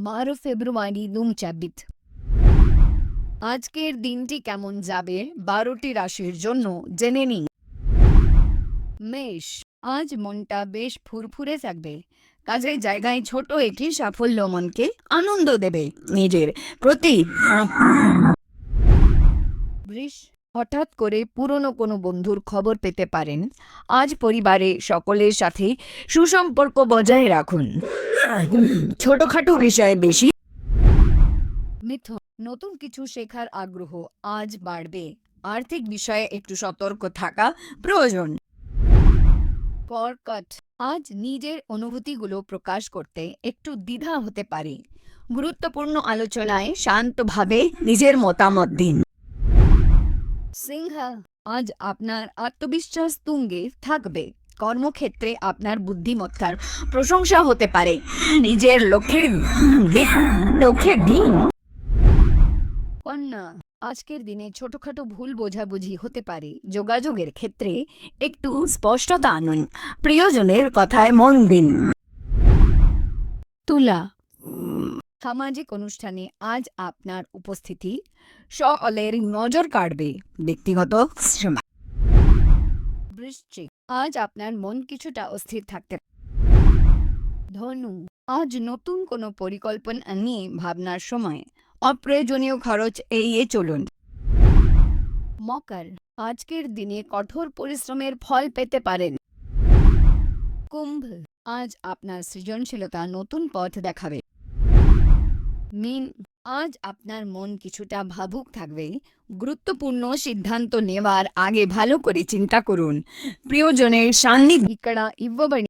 12 ফেব্রুয়ারি 2024। আজকের দিনটি কেমন যাবে 12টি রাশির জন্য জেনে নিন। মেষ, আজ মনটা বেশ ফুরফুরে থাকবে। কাজের জায়গায় ছোট একটি সাফল্য মনকে আনন্দ দেবে। নিজের প্রতি বৃষ, হঠাৎ করে পুরনো কোনো বন্ধুর খবর পেতে পারেন। আজ পরিবারে সকলের সাথে সুসম্পর্ক বজায় রাখুন। ছোটখাটো বিষয়ে বেশি মিথুন, নতুন কিছু শেখার আগ্রহ আজ বাড়বে। আর্থিক বিষয়ে একটু সতর্ক থাকা প্রয়োজন। কর্কট, আজ নিজের অনুভূতিগুলো প্রকাশ করতে একটু দ্বিধা হতে পারে। গুরুত্বপূর্ণ আলোচনায় শান্তভাবে নিজের মতামত দিন। সিংহ, আজ আপনার আত্মবিশ্বাস তুঙ্গে থাকবে। কর্মক্ষেত্রে আপনার বুদ্ধিমত্তার প্রশংসা হতে পারে। নিজের লক্ষ্যে দিন। কন্যা, আজকের দিনে ছোটখাটো ভুল বোঝাবুঝি হতে পারে। যোগাযোগের ক্ষেত্রে একটু স্পষ্টতা আনুন। প্রিয়জনের কথায় মন দিন। তুলা, সামাজিক অনুষ্ঠানে আজ আপনার উপস্থিতি সকলের নজর কাড়বে। ব্যক্তিগত সীমা। বৃশ্চিক, আজ আপনার মন কিছুটা অস্থির থাকতে পারে। ধনু, আজ নতুন কোনো পরিকল্পনা নিয়ে ভাবনার সময়। অপ্রয়োজনীয় খরচ এড়িয়ে চলুন। মকর, আজকের দিনে কঠোর পরিশ্রমের ফল পেতে পারেন। কুম্ভ, আজ আপনার সৃজনশীলতা নতুন পথ দেখাবে। মীন, আজ আপনার মন কিছুটা ভাবুক থাকবে। গুরুত্বপূর্ণ সিদ্ধান্ত নেওয়ার আগে ভালো করে চিন্তা করুন। প্রিয়জনের সান্নিধ্য ఇక్కడ ఇవ్వబడిన